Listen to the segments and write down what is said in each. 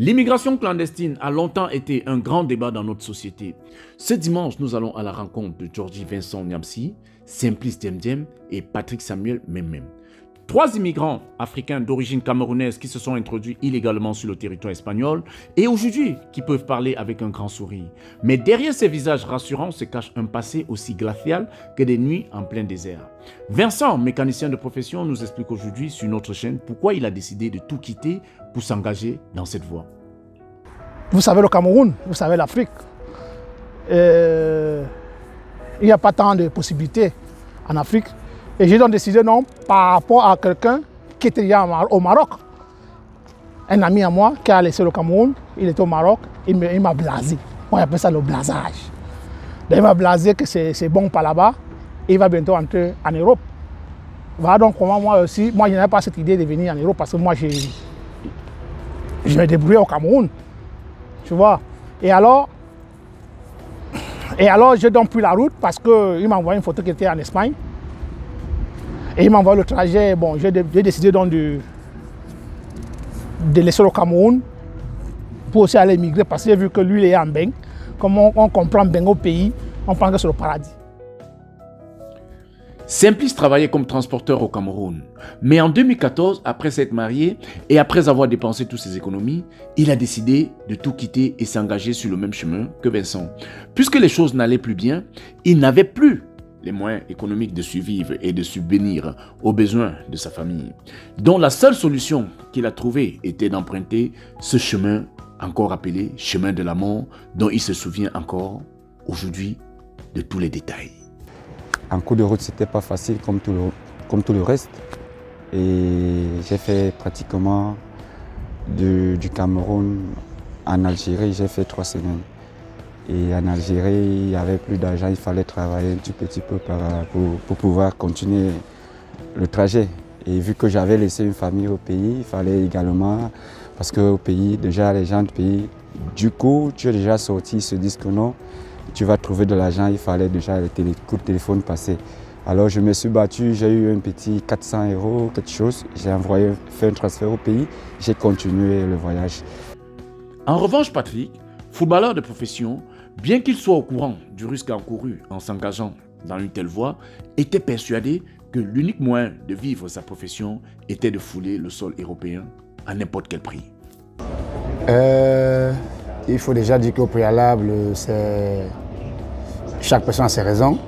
L'immigration clandestine a longtemps été un grand débat dans notre société. Ce dimanche, nous allons à la rencontre de Georgie Vincent Niamsi, Simplice Diemdiem et Patrick Samuel Memem. Trois immigrants africains d'origine camerounaise qui se sont introduits illégalement sur le territoire espagnol et aujourd'hui qui peuvent parler avec un grand sourire. Mais derrière ces visages rassurants se cache un passé aussi glacial que des nuits en plein désert. Vincent, mécanicien de profession, nous explique aujourd'hui sur notre chaîne pourquoi il a décidé de tout quitter pour s'engager dans cette voie. Vous savez le Cameroun, vous savez l'Afrique. Il n'y a pas tant de possibilités en Afrique. Et j'ai donc décidé non par rapport à quelqu'un qui était déjà au Maroc. Un ami à moi qui a laissé le Cameroun, il était au Maroc, il m'a blasé. On appelle ça le blasage. Donc, il m'a blasé que c'est bon par là-bas et il va bientôt entrer en Europe. Voilà donc comment moi aussi, moi je n'avais pas cette idée de venir en Europe parce que moi je me débrouillais au Cameroun. Tu vois. Et alors j'ai donc pris la route parce qu'il m'a envoyé une photo qui était en Espagne. Et il m'a envoyé le trajet. Bon, j'ai décidé donc de laisser le Cameroun pour aussi aller immigrer parce que j'ai vu que lui, il est en Beng. Comme on comprend Beng au pays, on pense que c'est le paradis. Simplice travaillait comme transporteur au Cameroun. Mais en 2014, après s'être marié et après avoir dépensé toutes ses économies, il a décidé de tout quitter et s'engager sur le même chemin que Vincent. Puisque les choses n'allaient plus bien, il n'avait plus les moyens économiques de survivre et de subvenir aux besoins de sa famille. Donc la seule solution qu'il a trouvée était d'emprunter ce chemin, encore appelé chemin de la mort, dont il se souvient encore aujourd'hui de tous les détails. En cours de route, c'était pas facile comme tout le reste. Et j'ai fait pratiquement du Cameroun en Algérie, j'ai fait 3 semaines. Et en Algérie, il n'y avait plus d'argent, il fallait travailler un tout petit peu pour pouvoir continuer le trajet. Et vu que j'avais laissé une famille au pays, il fallait également, parce qu'au pays, déjà les gens du pays, du coup, tu es déjà sorti, ils se disent que non, tu vas trouver de l'argent, il fallait déjà le coup de téléphone passer. Alors je me suis battu, j'ai eu un petit 400 €, quelque chose, j'ai fait un transfert au pays, j'ai continué le voyage. En revanche, Patrick, footballeur de profession, bien qu'il soit au courant du risque encouru en s'engageant dans une telle voie, était persuadé que l'unique moyen de vivre sa profession était de fouler le sol européen à n'importe quel prix. Il faut déjà dire qu'au préalable, chaque personne a ses raisons.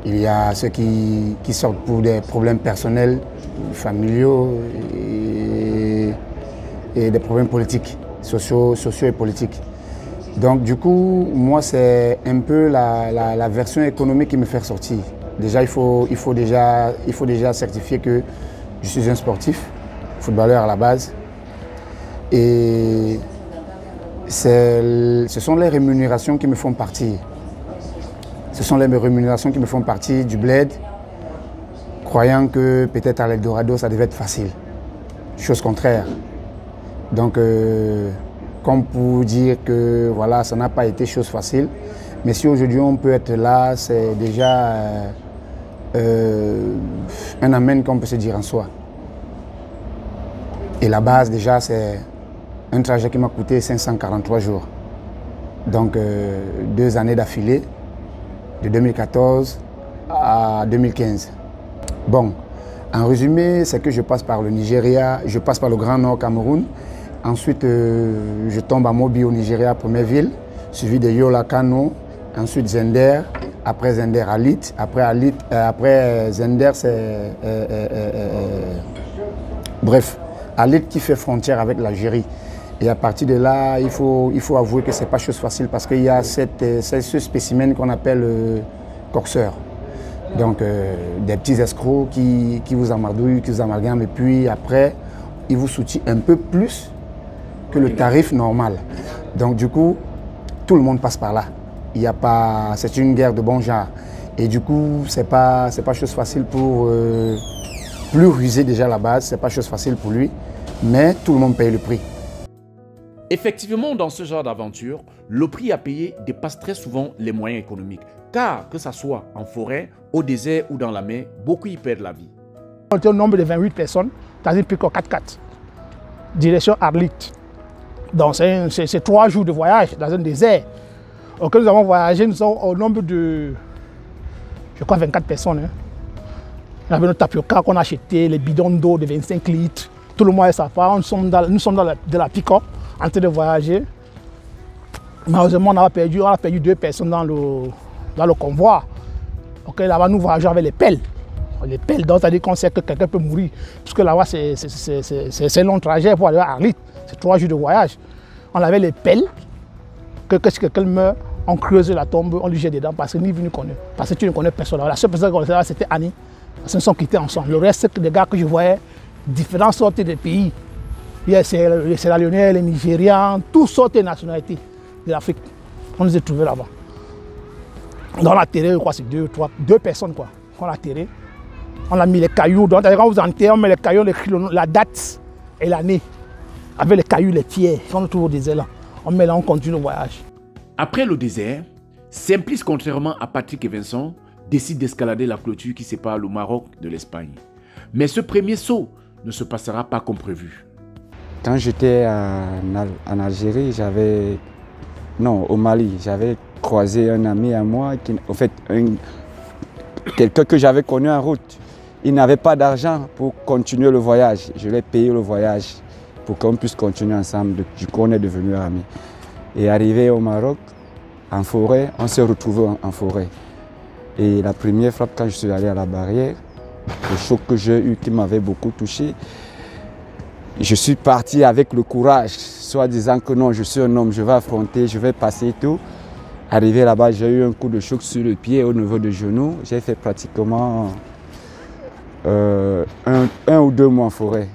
Il y a ceux qui sortent pour des problèmes personnels, familiaux et des problèmes politiques, sociaux et politiques. Donc du coup, moi c'est un peu la version économique qui me fait sortir. Déjà il faut déjà certifier que je suis un sportif, footballeur à la base. Et ce sont les rémunérations qui me font partir. Ce sont les rémunérations qui me font partir du bled, croyant que peut-être à l'Eldorado ça devait être facile. Chose contraire. Donc comme pour dire que voilà, ça n'a pas été chose facile. Mais si aujourd'hui on peut être là, c'est déjà un amen qu'on peut se dire en soi. Et la base déjà, c'est un trajet qui m'a coûté 543 jours. Donc 2 années d'affilée, de 2014 à 2015. Bon, en résumé, c'est que je passe par le Nigeria, je passe par le Grand Nord Cameroun. Ensuite, je tombe à Mobi au Nigeria, première ville, suivi de Yola Kano, ensuite Zender, après Zender Alit, après Zender c'est bref, Alit qui fait frontière avec l'Algérie. Et à partir de là, il faut avouer que ce n'est pas chose facile parce qu'il y a ce spécimen qu'on appelle coxeur. Donc des petits escrocs qui vous amadouillent, qui vous amalgament et puis après, ils vous soutient un peu plus que le tarif normal. Donc du coup, tout le monde passe par là. C'est une guerre de bon genre. Et du coup, c'est pas chose facile pour plus ruser déjà la base, c'est pas chose facile pour lui, mais tout le monde paye le prix. Effectivement, dans ce genre d'aventure, le prix à payer dépasse très souvent les moyens économiques. Car que ce soit en forêt, au désert ou dans la mer, beaucoup y perdent la vie. On était au nombre de 28 personnes dans une pick-up 4x4, direction Arlit. Donc c'est 3 jours de voyage dans un désert. Donc nous avons voyagé, nous sommes au nombre de, je crois, 24 personnes. Hein. On avait notre tapioca qu'on a acheté, les bidons d'eau de 25 litres. Tout le monde a sa part. Nous sommes dans la pick-up en train de voyager. Malheureusement, on a perdu 2 personnes dans le convoi. Donc là-bas, nous voyageons avec les pelles. Les pelles, donc c'est-à-dire qu'on sait que quelqu'un peut mourir. Parce que là-bas, c'est un long trajet pour aller à Arlit. C'est 3 jours de voyage. On avait les pelles. Que si quelqu'un meurt, on creuse la tombe, on lui jette dedans parce que ni vu ni connu. Parce que tu ne connais personne. La seule personne qu'on connaissait là, c'était Annie. Parce qu'ils sont quittés ensemble. Le reste, c'est des gars que je voyais, différentes sortes de pays. Il y a les Sierra Leonais, les Nigérians, toutes sortes de nationalités de l'Afrique. On les a trouvés là-bas. Donc on a atterré, je crois, c'est 2 personnes quoi. On a atterré. On a mis les cailloux. Donc quand vous enterrez, on met les cailloux, on écrit la date et l'année. Avec les cailloux, les pierres. On trouve au désert là. On met là, on continue le voyage. Après le désert, Simplice, contrairement à Patrick et Vincent, décide d'escalader la clôture qui sépare le Maroc de l'Espagne. Mais ce premier saut ne se passera pas comme prévu. Quand j'étais en Algérie, au Mali, j'avais croisé un ami à moi, quelqu'un que j'avais connu en route. Il n'avait pas d'argent pour continuer le voyage. Je l'ai payé le voyage pour qu'on puisse continuer ensemble. Du coup, on est devenus amis. Et arrivé au Maroc, en forêt, on s'est retrouvés en forêt. Et la première fois, quand je suis allé à la barrière, le choc que j'ai eu qui m'avait beaucoup touché, je suis parti avec le courage, soit disant que non, je suis un homme, je vais affronter, je vais passer et tout. Arrivé là-bas, j'ai eu un coup de choc sur le pied au niveau du genou. J'ai fait pratiquement 1 ou 2 mois en forêt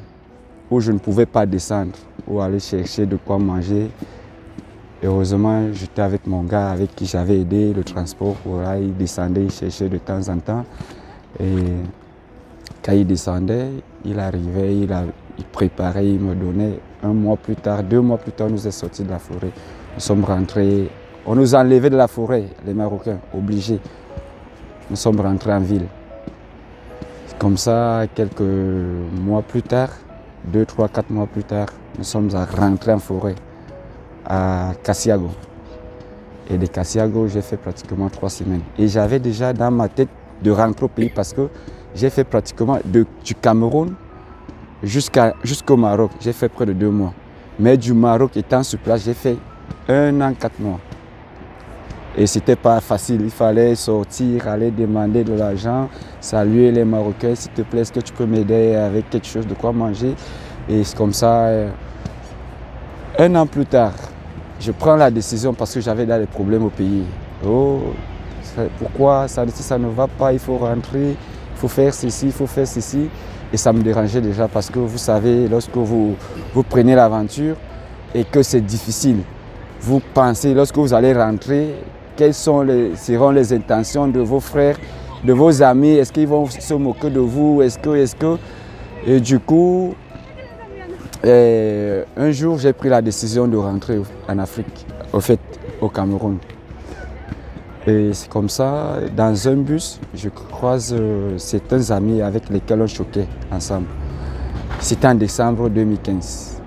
où je ne pouvais pas descendre ou aller chercher de quoi manger. Heureusement, j'étais avec mon gars avec qui j'avais aidé le transport. Voilà, il descendait, il cherchait de temps en temps. Et quand il descendait, il arrivait, il préparait, il me donnait. 1 mois plus tard, 2 mois plus tard, nous sommes sortis de la forêt. Nous sommes rentrés, on nous a enlevés de la forêt, les Marocains, obligés. Nous sommes rentrés en ville. Comme ça, quelques mois plus tard, 2, 3, 4 mois plus tard, nous sommes rentrés en forêt à Cassiago. Et de Cassiago, j'ai fait pratiquement 3 semaines. Et j'avais déjà dans ma tête de rentrer au pays parce que j'ai fait pratiquement du Cameroun jusqu'au Maroc. J'ai fait près de 2 mois. Mais du Maroc étant sur place, j'ai fait 1 an, 4 mois. Et c'était pas facile, il fallait sortir, aller demander de l'argent, saluer les Marocains, s'il te plaît, est-ce que tu peux m'aider avec quelque chose de quoi manger? Et c'est comme ça, 1 an plus tard, je prends la décision parce que j'avais des problèmes au pays. Oh, pourquoi ça ne va pas, il faut rentrer, il faut faire ceci, il faut faire ceci. Et ça me dérangeait déjà parce que vous savez, lorsque vous prenez l'aventure et que c'est difficile, vous pensez, lorsque vous allez rentrer, quelles seront les intentions de vos frères, de vos amis? Est-ce qu'ils vont se moquer de vous? Est-ce que... Et du coup, un jour, j'ai pris la décision de rentrer en Afrique, au Cameroun. Et c'est comme ça, dans un bus, je croise certains amis avec lesquels on choquait ensemble. C'était en décembre 2015.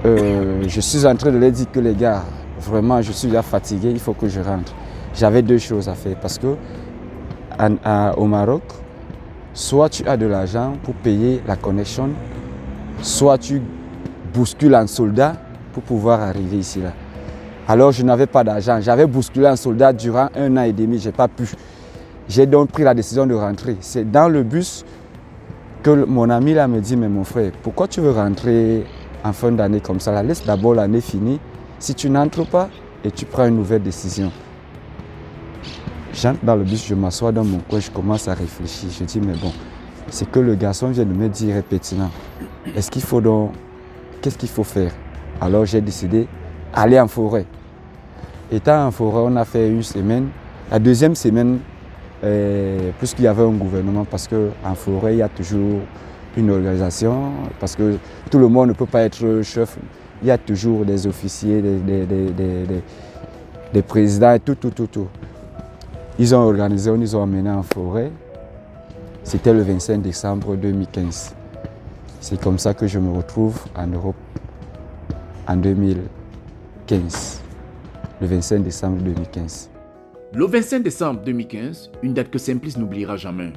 Je suis en train de leur dire que les gars, vraiment, je suis là fatigué, il faut que je rentre. J'avais 2 choses à faire parce que au Maroc, soit tu as de l'argent pour payer la connexion, soit tu bouscules un soldat pour pouvoir arriver ici. Là. Alors je n'avais pas d'argent, j'avais bousculé un soldat durant 1 an et demi, je n'ai pas pu. J'ai donc pris la décision de rentrer. C'est dans le bus que mon ami là me dit, mais mon frère, pourquoi tu veux rentrer en fin d'année comme ça? Là, laisse d'abord l'année finie. Si tu n'entres pas et tu prends une nouvelle décision. J'entre dans le bus, je m'assois dans mon coin, je commence à réfléchir. Je dis, mais bon, c'est que le garçon vient de me dire est pertinent. Est-ce qu'il faut donc... Qu'est-ce qu'il faut faire? Alors j'ai décidé d'aller en forêt. Étant en forêt, on a fait 1 semaine. La 2e semaine, puisqu'il y avait un gouvernement, parce qu'en forêt, il y a toujours une organisation, parce que tout le monde ne peut pas être chef. Il y a toujours des officiers, des présidents, tout. Ils ont organisé, ils nous ont emmenés en forêt. C'était le 25 décembre 2015. C'est comme ça que je me retrouve en Europe. en 2015, le 25 décembre 2015. Le 25 décembre 2015, une date que Simplice n'oubliera jamais.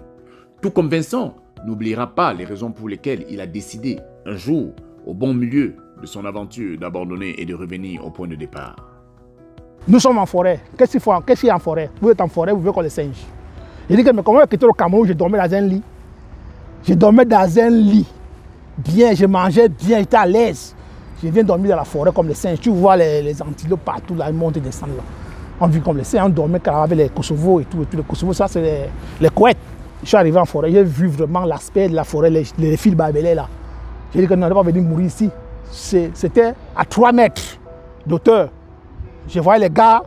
Tout comme Vincent n'oubliera pas les raisons pour lesquelles il a décidé, un jour, au bon milieu de son aventure, d'abandonner et de revenir au point de départ. Nous sommes en forêt. Qu'est-ce qu'il y a en forêt? Vous êtes en forêt, vous vivez comme les singes. J'ai dit que mais comment j'ai quitté le Cameroun, je dormais dans un lit. Je dormais dans un lit. Bien, je mangeais bien, j'étais à l'aise. Je viens dormir dans la forêt comme les singes. Tu vois les antilopes partout, là, ils montent et descendent là. On vit comme les singes, on dormait avec les Kosovo et tout. Les Kosovo, ça c'est les couettes. Je suis arrivé en forêt, j'ai vu vraiment l'aspect de la forêt, les fils barbelés là. J'ai dit que non, on ne va pas venir mourir ici. C'était à 3 mètres d'auteur. Je voyais les gars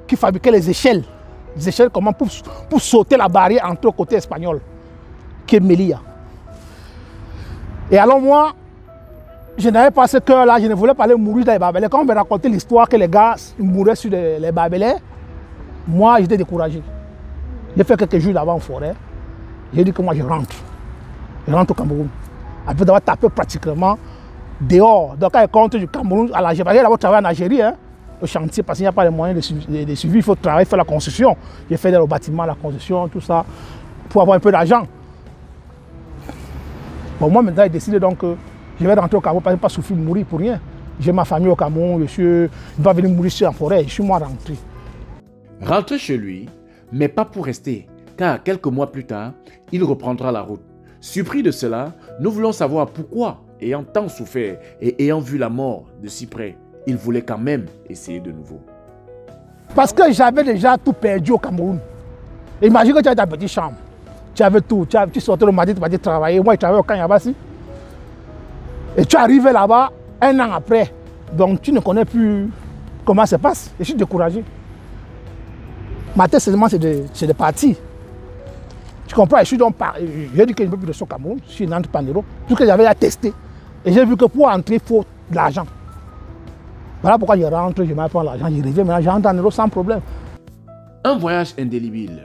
qui fabriquaient les échelles comment pour sauter la barrière entre le côté espagnol, qui est Melilla. Et alors moi, je n'avais pas ce cœur-là, je ne voulais pas aller mourir dans les barbelés. Quand on me racontait l'histoire que les gars mouraient sur les barbelés, moi j'étais découragé. J'ai fait quelques jours là-bas en forêt. J'ai dit que moi je rentre. Je rentre au Cameroun. Après d'avoir tapé pratiquement dehors. Donc quand je rentre du Cameroun à l'Algérie, j'ai d'abord travaillé en Algérie, hein, au chantier, parce qu'il n'y a pas les moyens de suivre. Il faut travailler, faire la construction. J'ai fait le bâtiment, la construction, tout ça, pour avoir un peu d'argent. Bon, moi maintenant j'ai décidé donc que je vais rentrer au Cameroun parce que je ne vais pas souffrir de mourir pour rien. J'ai ma famille au Cameroun, je ne vais pas venir mourir ici en forêt, je suis moi rentré. Rentré chez lui, mais pas pour rester, car quelques mois plus tard, il reprendra la route. Surpris de cela, nous voulons savoir pourquoi, ayant tant souffert et ayant vu la mort de si près, il voulait quand même essayer de nouveau. Parce que j'avais déjà tout perdu au Cameroun. Imagine que tu as ta petite chambre, tu avais tout, tu sortais le matin, tu partais travailler, moi je travaillais au Kanyabasi. Et tu arrives là-bas 1 an après, donc tu ne connais plus comment ça se passe. Je suis découragé. Ma tête seulement c'est de partir. Tu comprends? Je suis donc j'ai dit que je ne peux plus rester au Cameroun, je suis une entrepreneur, tout ce que j'avais à tester. Et j'ai vu que pour entrer, il faut de l'argent. Voilà pourquoi je rentre, je m'apprends l'argent, je reviens, maintenant j'entre en Europe sans problème. Un voyage indélébile,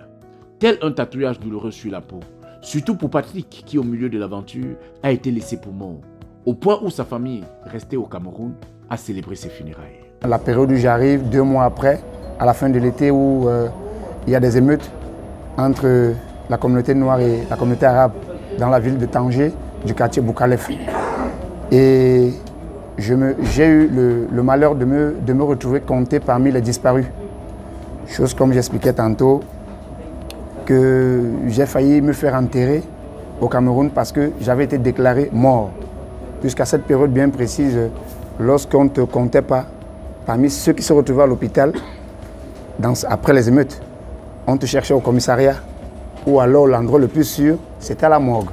tel un tatouage douloureux sur la peau. Surtout pour Patrick qui, au milieu de l'aventure, a été laissé pour mort. Au point où sa famille, restée au Cameroun, a célébré ses funérailles. La période où j'arrive, 2 mois après, à la fin de l'été, où il y a des émeutes entre la communauté noire et la communauté arabe dans la ville de Tanger, du quartier Boukalef. Et j'ai eu le malheur de me retrouver compté parmi les disparus. Chose comme j'expliquais tantôt, que j'ai failli me faire enterrer au Cameroun parce que j'avais été déclaré mort. Jusqu'à cette période bien précise, lorsqu'on ne te comptait pas parmi ceux qui se retrouvaient à l'hôpital après les émeutes, on te cherchait au commissariat ou alors l'endroit le plus sûr, c'était à la morgue.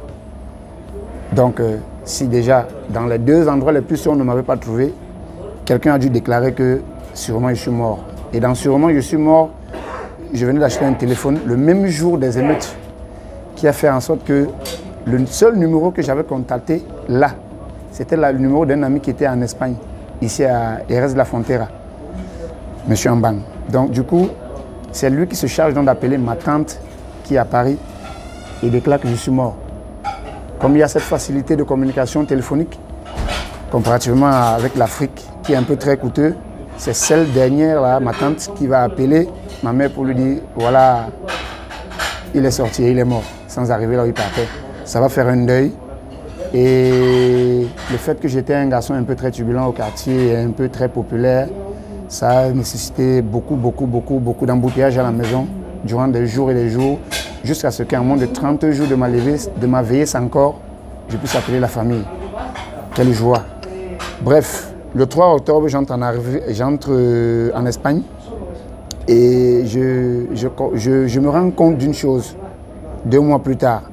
Donc, si déjà dans les 2 endroits les plus sûrs on ne m'avait pas trouvé, quelqu'un a dû déclarer que sûrement je suis mort. Et dans sûrement je suis mort, je venais d'acheter un téléphone le même jour des émeutes qui a fait en sorte que le seul numéro que j'avais contacté là, c'était le numéro d'un ami qui était en Espagne, ici à Jerez de la Frontera, M. Ambang. Donc du coup, c'est lui qui se charge d'appeler ma tante qui est à Paris et déclare que je suis mort. Comme il y a cette facilité de communication téléphonique, comparativement avec l'Afrique qui est un peu très coûteux, c'est celle dernière, là, ma tante, qui va appeler ma mère pour lui dire, voilà, il est sorti et il est mort, sans arriver là où il partait. Ça va faire un deuil. Et le fait que j'étais un garçon un peu très turbulent au quartier, un peu très populaire, ça a nécessité beaucoup d'embouteillages à la maison durant des jours et des jours, jusqu'à ce qu'en moins de 30 jours de ma veillée sans corps, je puisse appeler la famille. Quelle joie! Bref, le 3 octobre, j'entre en Espagne et je me rends compte d'une chose, 2 mois plus tard,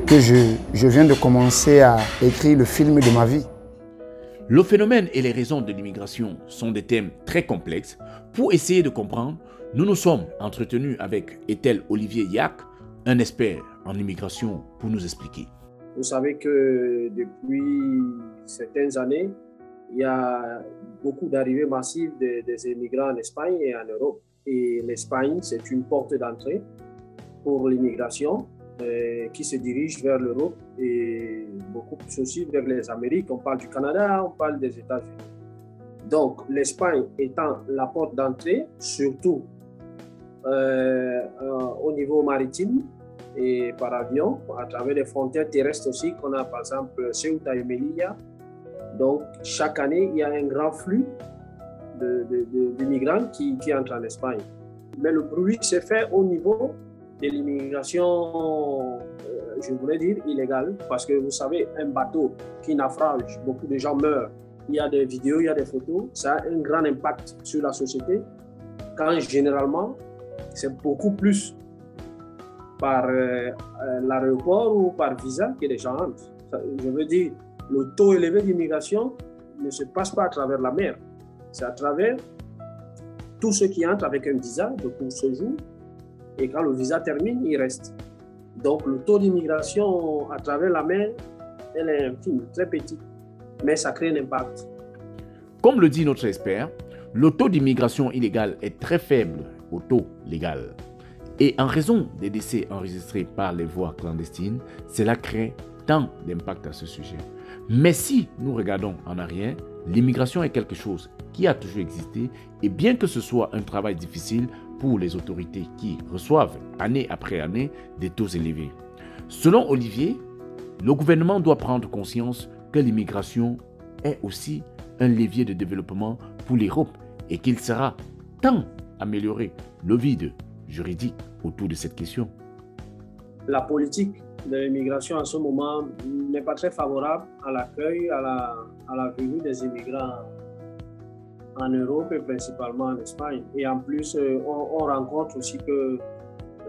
que je viens de commencer à écrire le film de ma vie. Le phénomène et les raisons de l'immigration sont des thèmes très complexes. Pour essayer de comprendre, nous nous sommes entretenus avec Ethel Olivier Yack, un expert en immigration, pour nous expliquer. Vous savez que depuis certaines années, il y a beaucoup d'arrivées massives des immigrants en Espagne et en Europe. Et l'Espagne, c'est une porte d'entrée pour l'immigration. qui se dirigent vers l'Europe et beaucoup plus aussi vers les Amériques. On parle du Canada, on parle des États-Unis. Donc, l'Espagne étant la porte d'entrée, surtout au niveau maritime et par avion, à travers les frontières terrestres aussi, qu'on a par exemple Ceuta et Melilla. Donc, chaque année, il y a un grand flux de migrants qui entrent en Espagne. Mais le bruit s'est fait au niveau de l'immigration, je voulais dire, illégale, parce que vous savez, un bateau qui naufrage, beaucoup de gens meurent. Il y a des vidéos, il y a des photos, ça a un grand impact sur la société, quand généralement, c'est beaucoup plus par l'aéroport ou par visa que les gens entrent. Je veux dire, le taux élevé d'immigration ne se passe pas à travers la mer, c'est à travers tous ceux qui entrent avec un visa de court séjour, et quand le visa termine, il reste. Donc le taux d'immigration à travers la mer, elle est infime, très petite, mais ça crée un impact. Comme le dit notre expert, le taux d'immigration illégale est très faible au taux légal. Et en raison des décès enregistrés par les voies clandestines, cela crée tant d'impact à ce sujet. Mais si nous regardons en arrière, l'immigration est quelque chose qui a toujours existé et bien que ce soit un travail difficile pour les autorités qui reçoivent année après année des taux élevés. Selon Olivier, le gouvernement doit prendre conscience que l'immigration est aussi un levier de développement pour l'Europe et qu'il sera temps d'améliorer le vide juridique autour de cette question. La politique de l'immigration en ce moment n'est pas très favorable à l'accueil, à la venue des immigrants en Europe et principalement en Espagne. Et en plus, on rencontre aussi que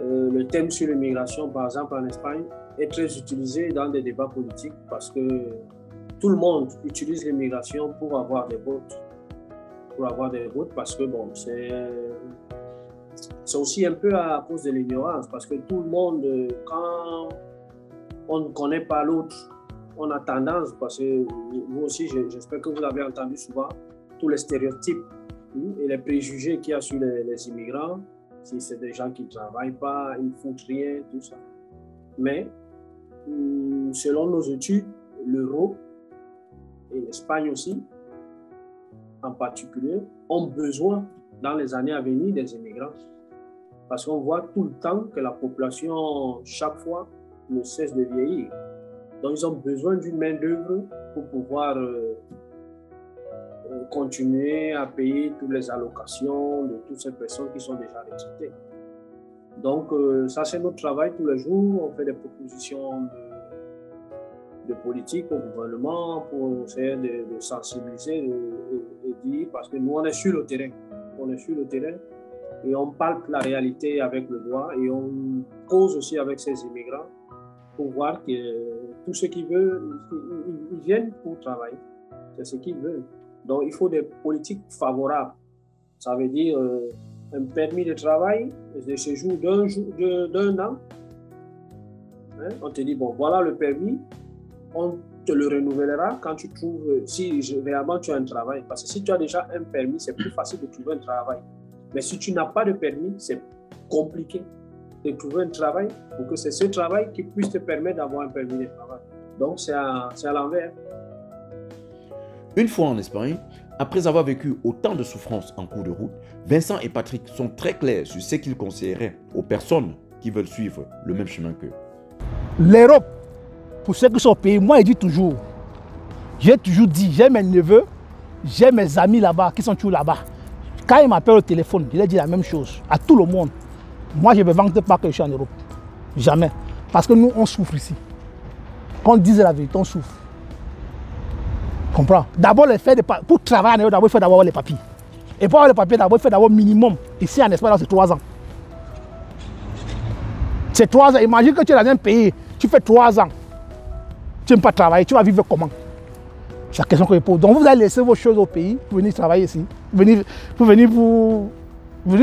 le thème sur l'immigration, par exemple en Espagne, est très utilisé dans des débats politiques parce que tout le monde utilise l'immigration pour avoir des votes. Parce que bon, c'est aussi un peu à cause de l'ignorance parce que tout le monde, quand on ne connaît pas l'autre, on a tendance, parce que vous aussi, j'espère que vous avez entendu souvent, tous les stéréotypes et les préjugés qu'il y a sur les immigrants, si c'est des gens qui ne travaillent pas, ils ne foutent rien, tout ça. Mais selon nos études, l'Europe et l'Espagne aussi, en particulier, ont besoin dans les années à venir des immigrants. Parce qu'on voit tout le temps que la population, chaque fois, ne cesse de vieillir. Donc, ils ont besoin d'une main-d'œuvre pour pouvoir continuer à payer toutes les allocations de toutes ces personnes qui sont déjà retraitées. Donc, ça, c'est notre travail tous les jours. On fait des propositions de politique au gouvernement pour essayer de sensibiliser et dire, parce que nous, on est sur le terrain. On est sur le terrain et on palpe la réalité avec le doigt et on cause aussi avec ces immigrants pour voir que tous ceux qui veulent, ils viennent pour travailler. C'est ce qu'ils veulent. Donc, il faut des politiques favorables. Ça veut dire un permis de travail, de séjour d'un an. Hein? On te dit, bon, voilà le permis, on te le renouvellera quand tu trouves, si réellement tu as un travail. Parce que si tu as déjà un permis, c'est plus facile de trouver un travail. Mais si tu n'as pas de permis, c'est compliqué de trouver un travail pour que c'est ce travail qui puisse te permettre d'avoir un permis de travail. Donc, c'est à l'envers. Une fois en Espagne, après avoir vécu autant de souffrances en cours de route, Vincent et Patrick sont très clairs sur ce qu'ils conseilleraient aux personnes qui veulent suivre le même chemin qu'eux. L'Europe, pour ceux qui sont au pays, moi je dis toujours, j'ai toujours dit, j'ai mes neveux, j'ai mes amis là-bas qui sont toujours là-bas. Quand ils m'appellent au téléphone, je leur dis la même chose à tout le monde. Moi je ne me vante pas que je suis en Europe. Jamais. Parce que nous, on souffre ici. Qu'on dise la vérité, on souffre. Comprends? D'abord, pour travailler en Europe, d'abord, il faut avoir les papiers. Et pour avoir les papiers, d'abord, il faut d'abord minimum. Ici en Espagne, c'est 3 ans. C'est 3 ans. Imagine que tu es dans un pays, tu fais 3 ans. Tu n'aimes pas travailler, tu vas vivre comment? C'est la question que je pose. Donc vous allez laisser vos choses au pays pour venir travailler ici, pour venir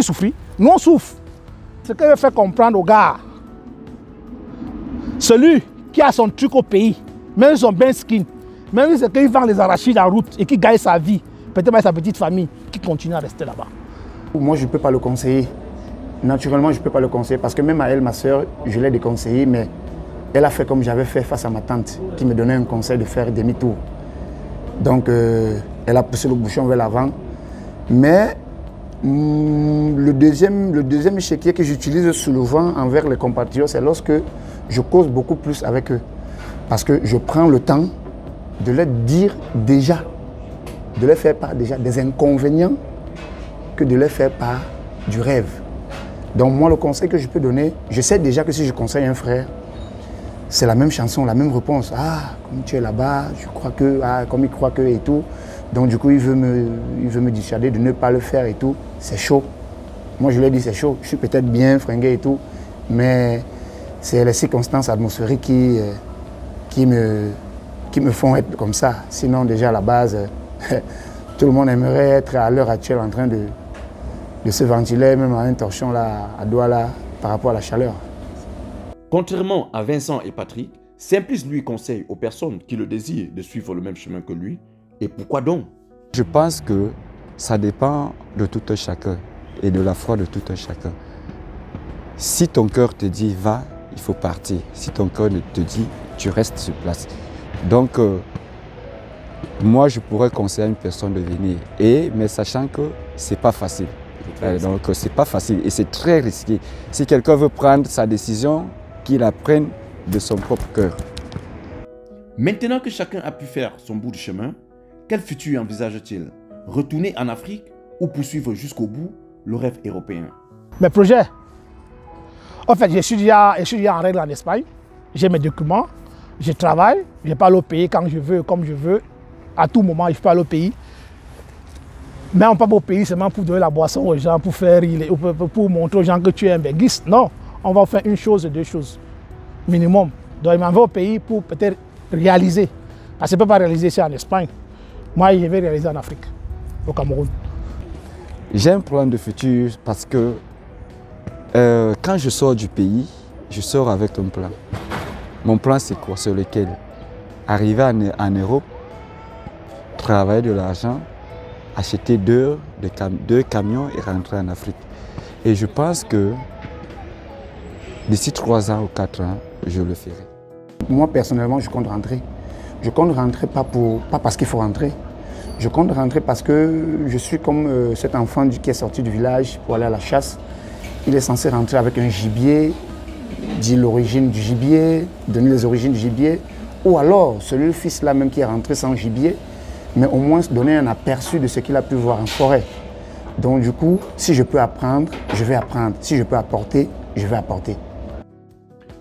souffrir. Nous on souffre. Ce que je fais comprendre aux gars, celui qui a son truc au pays, même son bien skin, même si c'est qu'il vend les arachides en route et qui gagne sa vie, peut-être avec sa petite famille, qui continue à rester là-bas. Moi je ne peux pas le conseiller. naturellement, je ne peux pas le conseiller parce que même à elle, ma soeur, je l'ai déconseillé, mais elle a fait comme j'avais fait face à ma tante qui me donnait un conseil de faire demi-tour. Donc, elle a poussé le bouchon vers l'avant. Mais le deuxième échiquier que j'utilise souvent envers les compatriotes, c'est lorsque je cause beaucoup plus avec eux. Parce que je prends le temps de leur dire déjà, de leur faire part déjà des inconvénients que de leur faire part du rêve. Donc moi, le conseil que je peux donner, je sais déjà que si je conseille un frère, c'est la même chanson, la même réponse. Ah, comme tu es là-bas, je crois que, ah, comme il croit que et tout. Donc du coup, il veut me dissuader de ne pas le faire et tout. C'est chaud. Moi, je lui ai dit, c'est chaud. Je suis peut-être bien fringué et tout, mais c'est les circonstances atmosphériques qui me font être comme ça. Sinon, déjà à la base, tout le monde aimerait être à l'heure actuelle en train de se ventiler, même à un torchon là, à Douala, par rapport à la chaleur. Contrairement à Vincent et Patrick, Simplice lui conseille aux personnes qui le désirent de suivre le même chemin que lui. Et pourquoi donc? Je pense que ça dépend de tout un chacun et de la foi de tout un chacun. Si ton cœur te dit va, il faut partir. Si ton cœur te dit tu restes sur place. Donc, moi je pourrais conseiller à une personne de venir, mais sachant que c'est pas facile. Donc c'est pas facile et c'est très risqué. Si quelqu'un veut prendre sa décision, qu'il la prenne de son propre cœur. Maintenant que chacun a pu faire son bout de chemin, quel futur envisage-t-il? Retourner en Afrique ou poursuivre jusqu'au bout le rêve européen? Mes projets. En fait, je suis déjà en règle en Espagne. J'ai mes documents, je travaille, je parle au pays quand je veux, comme je veux. À tout moment, je peux aller au pays. Mais on ne parle pas au pays seulement pour donner la boisson aux gens, pour montrer aux gens que tu es un béguiste. Non, on va faire une chose et deux choses, minimum. Donc il m'en va au pays pour peut-être réaliser. Parce que je ne peux pas réaliser ça en Espagne. Moi, je vais réaliser en Afrique, au Cameroun. J'ai un plan de futur parce que quand je sors du pays, je sors avec un plan. Mon plan, c'est quoi? Sur lequel arriver en Europe, travailler de l'argent, acheter deux camions et rentrer en Afrique. Et je pense que d'ici 3 ans ou 4 ans, je le ferai. Moi, personnellement, je compte rentrer. Je compte rentrer pas parce qu'il faut rentrer. Je compte rentrer parce que je suis comme cet enfant qui est sorti du village pour aller à la chasse. Il est censé rentrer avec un gibier, dire l'origine du gibier, donner les origines du gibier. Ou alors, celui-là fils-là même qui est rentré sans gibier, mais au moins donner un aperçu de ce qu'il a pu voir en forêt. Donc du coup, si je peux apprendre, je vais apprendre. Si je peux apporter, je vais apporter.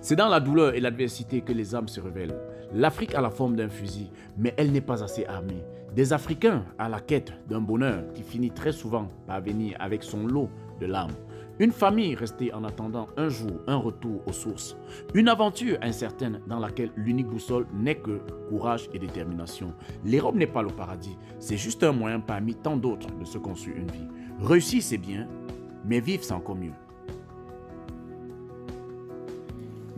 C'est dans la douleur et l'adversité que les âmes se révèlent. L'Afrique a la forme d'un fusil, mais elle n'est pas assez armée. Des Africains à la quête d'un bonheur qui finit très souvent par venir avec son lot de larmes. Une famille restée en attendant un jour un retour aux sources. Une aventure incertaine dans laquelle l'unique boussole n'est que courage et détermination. L'Europe n'est pas le paradis, c'est juste un moyen parmi tant d'autres de se construire une vie. Réussir c'est bien, mais vivre c'est encore mieux.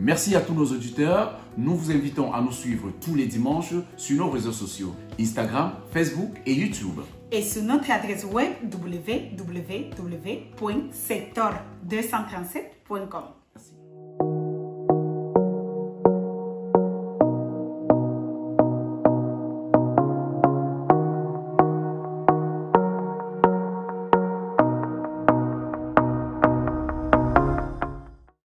Merci à tous nos auditeurs. Nous vous invitons à nous suivre tous les dimanches sur nos réseaux sociaux, Instagram, Facebook et YouTube. Et sur notre adresse web www.sector237.com.